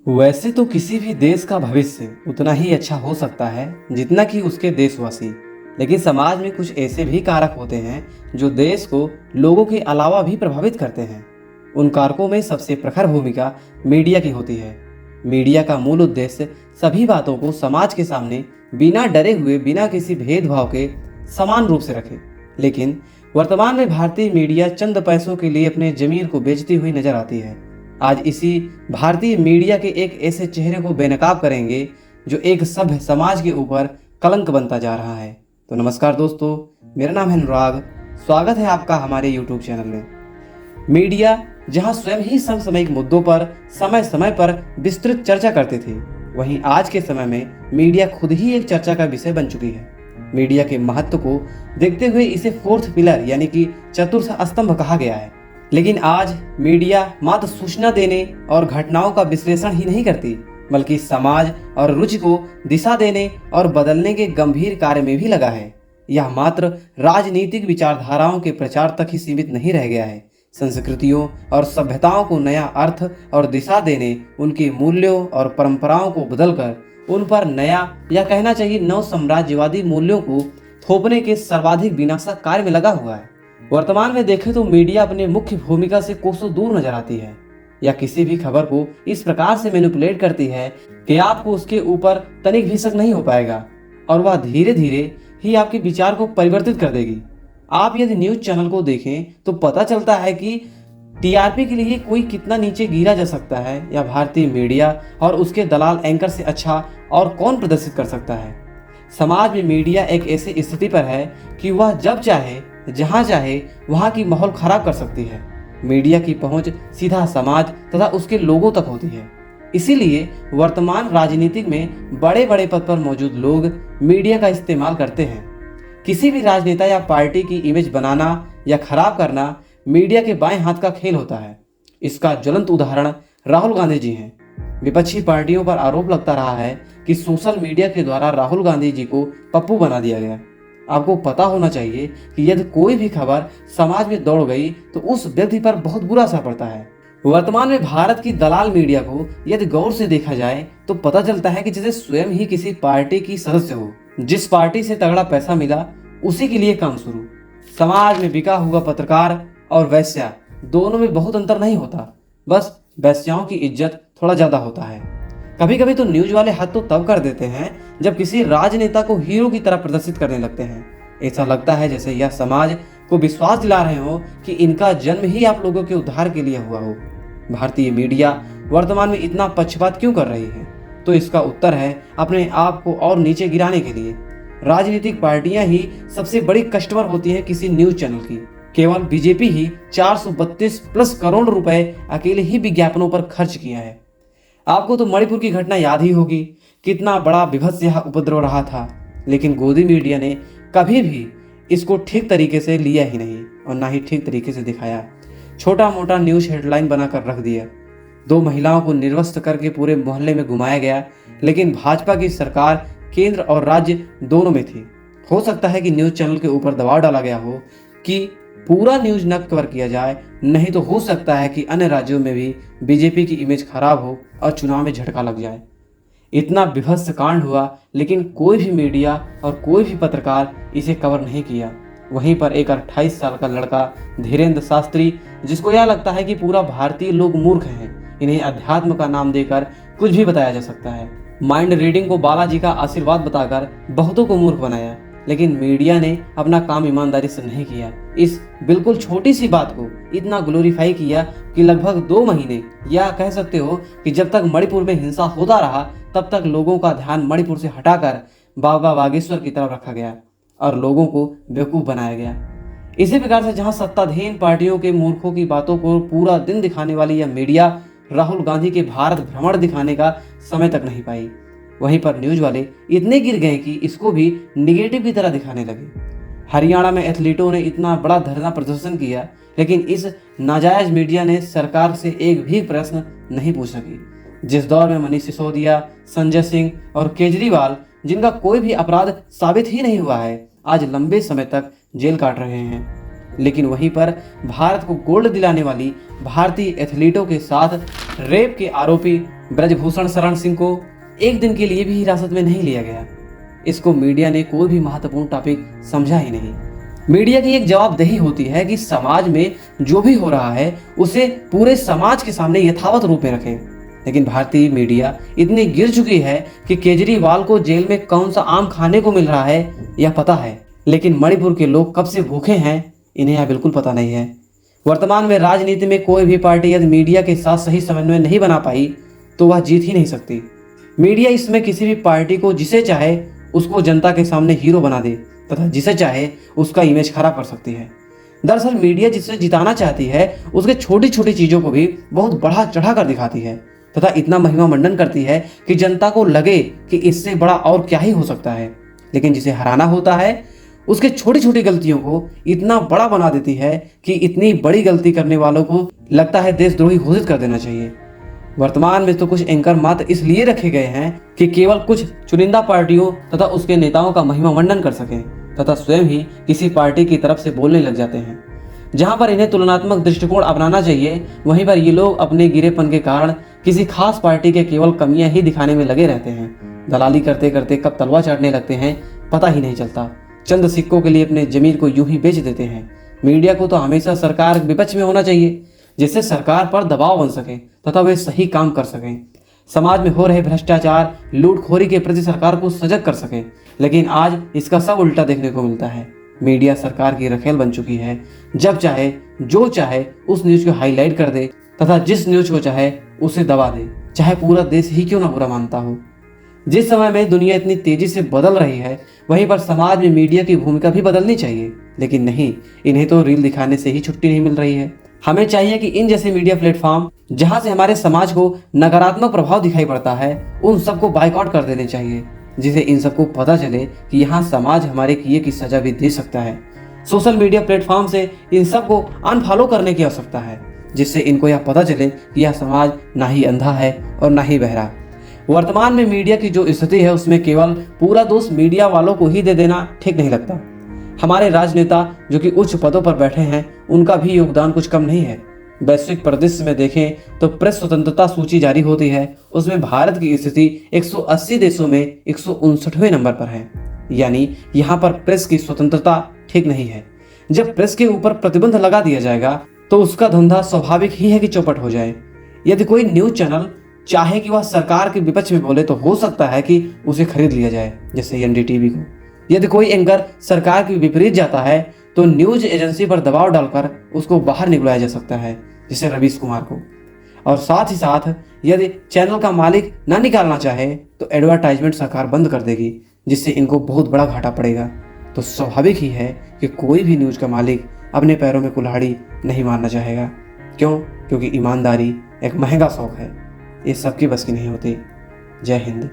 वैसे तो किसी भी देश का भविष्य उतना ही अच्छा हो सकता है जितना कि उसके देशवासी। लेकिन समाज में कुछ ऐसे भी कारक होते हैं जो देश को लोगों के अलावा भी प्रभावित करते हैं। उन कारकों में सबसे प्रखर भूमिका मीडिया की होती है। मीडिया का मूल उद्देश्य सभी बातों को समाज के सामने बिना डरे हुए, बिना किसी भेदभाव के समान रूप से रखे। लेकिन वर्तमान में भारतीय मीडिया चंद पैसों के लिए अपने जमीन को बेचती हुई नजर आती है। आज इसी भारतीय मीडिया के एक ऐसे चेहरे को बेनकाब करेंगे जो एक सभ्य समाज के ऊपर कलंक बनता जा रहा है। तो नमस्कार दोस्तों, मेरा नाम है अनुराग। स्वागत है आपका हमारे YouTube चैनल में। मीडिया जहां स्वयं ही समसामयिक मुद्दों पर समय समय पर विस्तृत चर्चा करती थी, वहीं आज के समय में मीडिया खुद ही एक चर्चा का विषय बन चुकी है। मीडिया के महत्व को देखते हुए इसे फोर्थ पिलर यानी कि चतुर्थ स्तंभ कहा गया है। लेकिन आज मीडिया मात्र सूचना देने और घटनाओं का विश्लेषण ही नहीं करती, बल्कि समाज और रुचि को दिशा देने और बदलने के गंभीर कार्य में भी लगा है। यह मात्र राजनीतिक विचारधाराओं के प्रचार तक ही सीमित नहीं रह गया है। संस्कृतियों और सभ्यताओं को नया अर्थ और दिशा देने, उनके मूल्यों और परंपराओं को बदलकर उन पर नया या कहना चाहिए नव साम्राज्यवादी मूल्यों को थोपने के सर्वाधिक विनाशक कार्य में लगा हुआ है। वर्तमान में देखें तो मीडिया अपने मुख्य भूमिका से कोसों दूर नजर आती है, या किसी भी खबर को इस प्रकार से मैनिपुलेट करती है कि आपको उसके ऊपर तनिक भी शक नहीं हो पाएगा और वह धीरे धीरे ही आपके विचार को परिवर्तित कर देगी। आप यदि न्यूज चैनल को देखें तो पता चलता है कि टीआरपी के लिए कोई कितना नीचे गिरा जा सकता है, या भारतीय मीडिया और उसके दलाल एंकर से अच्छा और कौन प्रदर्शित कर सकता है। समाज में मीडिया एक ऐसी स्थिति पर है कि वह जब चाहे, जहां चाहे वहां की माहौल खराब कर सकती है। मीडिया की पहुंच सीधा समाज तथा उसके लोगों तक होती है। इसीलिए वर्तमान राजनीतिक में बड़े बड़े पद पर मौजूद लोग मीडिया का इस्तेमाल करते हैं। किसी भी राजनेता या पार्टी की इमेज बनाना या खराब करना मीडिया के बाएं हाथ का खेल होता है। इसका ज्वलंत उदाहरण राहुल गांधी जी हैं। विपक्षी पार्टियों पर आरोप लगता रहा है कि सोशल मीडिया के द्वारा राहुल गांधी जी को पप्पू बना दिया गया। आपको पता होना चाहिए कि यदि कोई भी खबर समाज में दौड़ गई तो उस व्यक्ति पर बहुत बुरा असर पड़ता है। वर्तमान में भारत की दलाल मीडिया को यदि गौर से देखा जाए तो पता चलता है कि जैसे स्वयं ही किसी पार्टी की सदस्य हो। जिस पार्टी से तगड़ा पैसा मिला उसी के लिए काम शुरू। समाज में बिका हुआ पत्रकार और वैश्या दोनों में बहुत अंतर नहीं होता, बस वैश्याओं की इज्जत थोड़ा ज्यादा होता है। कभी कभी तो न्यूज वाले हद तो तब कर देते हैं जब किसी राजनेता को हीरो की तरह प्रदर्शित करने लगते हैं। ऐसा लगता है जैसे यह समाज को विश्वास दिला रहे हो कि इनका जन्म ही आप लोगों के उद्धार के लिए हुआ हो। भारतीय मीडिया वर्तमान में इतना पक्षपात क्यों कर रही है? तो इसका उत्तर है अपने आप को और नीचे गिराने के लिए। राजनीतिक पार्टियां ही सबसे बड़ी कस्टमर होती है किसी न्यूज चैनल की। केवल बीजेपी ही 432 प्लस करोड़ रुपए अकेले ही विज्ञापनों पर खर्च किया है। आपको तो मणिपुर की घटना याद ही होगी, कितना बड़ा विभत्स यह उपद्रव रहा था। लेकिन गोदी मीडिया ने कभी भी इसको ठीक तरीके से लिया ही नहीं और ना ही ठीक तरीके से दिखाया। छोटा मोटा न्यूज हेडलाइन बनाकर रख दिया। 2 महिलाओं को निर्वस्त्र करके पूरे मोहल्ले में घुमाया गया। लेकिन भाजपा की सरकार केंद्र और राज्य दोनों में थी। हो सकता है कि न्यूज चैनल के ऊपर दबाव डाला गया हो कि पूरा न्यूज न कवर किया जाए, नहीं तो हो सकता है कि अन्य राज्यों में भी बीजेपी की इमेज खराब हो और चुनाव में झटका लग जाए। इतना विभत्स कांड हुआ, लेकिन कोई भी मीडिया और कोई भी पत्रकार इसे कवर नहीं किया। वहीं पर एक 28 साल का लड़का धीरेन्द्र शास्त्री, जिसको यह लगता है कि पूरा भारतीय लोग मूर्ख हैं, इन्हें अध्यात्म का नाम देकर कुछ भी बताया जा सकता है। माइंड रीडिंग को बालाजी का आशीर्वाद बताकर बहुतों को मूर्ख बनाया। लेकिन मीडिया ने अपना काम ईमानदारी से नहीं किया। इस बिल्कुल छोटी सी बात को इतना ग्लोरीफाई किया कि लगभग 2 महीने, या कह सकते हो कि जब तक मणिपुर में हिंसा होता रहा तब तक लोगों का ध्यान मणिपुर से हटाकर बाबा बागेश्वर की तरफ रखा गया और लोगों को बेवकूफ बनाया गया। इसी प्रकार से जहां सत्ताधीन पार्टियों के मूर्खों की बातों को पूरा दिन दिखाने वाली यह मीडिया राहुल गांधी के भारत भ्रमण दिखाने का समय तक नहीं पाई, वहीं पर न्यूज वाले इतने गिर गए कि इसको भी निगेटिव की तरह दिखाने लगे। हरियाणा में एथलीटों ने इतना बड़ा धरना प्रदर्शन किया, लेकिन इस नाजायज मीडिया ने सरकार से एक भी प्रश्न नहीं पूछ सकी। जिस दौर में मनीष सिसोदिया, संजय सिंह और केजरीवाल, जिनका कोई भी अपराध साबित ही नहीं हुआ है, आज लंबे समय तक जेल काट रहे हैं। लेकिन वहीं पर भारत को गोल्ड दिलाने वाली भारतीय एथलीटों के साथ रेप के आरोपी ब्रजभूषण शरण सिंह को एक दिन के लिए भी हिरासत में नहीं लिया गया। इसको मीडिया ने कोई भी महत्वपूर्ण टॉपिक समझा ही नहीं। मीडिया की एक जवाबदेही होती है कि समाज में जो भी हो रहा है उसे पूरे समाज के सामने यथावत रूप में रखे। लेकिन भारतीय मीडिया इतनी गिर चुकी है कि केजरीवाल को जेल में कौन सा आम खाने को मिल रहा है यह पता है, लेकिन मणिपुर के लोग कब से भूखे हैं इन्हें यह बिल्कुल पता नहीं है। वर्तमान में राजनीति में कोई भी पार्टी यदि मीडिया के साथ सही समन्वय नहीं बना पाई तो वह जीत ही नहीं सकती। मीडिया इसमें किसी भी पार्टी को जिसे चाहे उसको जनता के सामने हीरो बना दे तथा जिसे चाहे उसका इमेज खराब कर सकती है। दरअसल मीडिया जिसे जिताना चाहती है उसके छोटी छोटी चीजों को भी बहुत बढ़ा चढ़ा कर दिखाती है तथा इतना महिमा मंडन करती है कि जनता को लगे कि इससे बड़ा और क्या ही हो सकता है। लेकिन जिसे हराना होता है उसके छोटी छोटी गलतियों को इतना बड़ा बना देती है कि इतनी बड़ी गलती करने वालों को लगता है देशद्रोही घोषित कर देना चाहिए। वर्तमान में तो कुछ एंकर मात्र इसलिए रखे गए हैं कि केवल कुछ चुनिंदा पार्टियों तथा उसके नेताओं का महिमा मंडन कर सकें तथा स्वयं ही किसी पार्टी की तरफ से बोलने लग जाते हैं। जहां पर इन्हें तुलनात्मक दृष्टिकोण अपनाना चाहिए वहीं पर ये लोग अपने गिरेपन के कारण किसी खास पार्टी के केवल कमियां ही दिखाने में लगे रहते हैं। दलाली करते करते कब तलवा चाटने लगते हैं पता ही नहीं चलता। चंद सिक्कों के लिए अपने जमीन को यूं ही बेच देते हैं। मीडिया को तो हमेशा सरकार विपक्ष में होना चाहिए जिससे सरकार पर दबाव बन सके तथा वे सही काम कर सकें। समाज में हो रहे भ्रष्टाचार लूटखोरी के प्रति सरकार को सजग कर सकें। लेकिन आज इसका सब उल्टा देखने को मिलता है। मीडिया सरकार की रखेल बन चुकी है। जब चाहे जो चाहे उस न्यूज को हाईलाइट कर दे तथा जिस न्यूज को चाहे उसे दबा दे, चाहे पूरा देश ही क्यों ना बुरा मानता हो। जिस समय में दुनिया इतनी तेजी से बदल रही है वहीं पर समाज में मीडिया की भूमिका भी बदलनी चाहिए। लेकिन नहीं, इन्हें तो रील दिखाने से ही छुट्टी नहीं मिल रही है। हमें चाहिए कि इन जैसे मीडिया प्लेटफॉर्म जहां से हमारे समाज को नकारात्मक प्रभाव दिखाई पड़ता है उन सबको बाइकआउट कर देने चाहिए, जिसे इन सबको पता चले कि यहाँ समाज हमारे किए की सजा भी दे सकता है। सोशल मीडिया प्लेटफॉर्म से इन सबको अनफॉलो करने की आवश्यकता है, जिससे इनको यह पता चले कि यह समाज ना ही अंधा है और ना ही बहरा। वर्तमान में मीडिया की जो स्थिति है उसमें केवल पूरा दोष मीडिया वालों को ही दे देना ठीक नहीं लगता। हमारे राजनेता जो कि उच्च पदों पर बैठे हैं उनका भी योगदान कुछ कम नहीं है। वैश्विक परिदृश्य में देखें तो प्रेस स्वतंत्रता सूची जारी होती है, उसमें भारत की स्थिति 180 देशों में 159वें नंबर पर है। यानी यहाँ पर प्रेस की स्वतंत्रता ठीक नहीं है। जब प्रेस के ऊपर प्रतिबंध लगा दिया जाएगा तो उसका धंधा स्वाभाविक ही है कि चौपट हो जाए। यदि कोई न्यूज चैनल चाहे कि वह सरकार के विपक्ष में बोले तो हो सकता है कि उसे खरीद लिया जाए, जैसे एनडीटीवी को। यदि कोई एंकर सरकार के विपरीत जाता है तो न्यूज एजेंसी पर दबाव डालकर उसको बाहर निकलवाया जा सकता है, जैसे रवीश कुमार को। और साथ ही साथ यदि चैनल का मालिक ना निकालना चाहे तो एडवर्टाइजमेंट सरकार बंद कर देगी, जिससे इनको बहुत बड़ा घाटा पड़ेगा। तो स्वाभाविक ही है कि कोई भी न्यूज का मालिक अपने पैरों में कुल्हाड़ी नहीं मारना चाहेगा। क्यों? क्योंकि ईमानदारी एक महंगा शौक है, ये सबकी बस की नहीं होती। जय हिंद।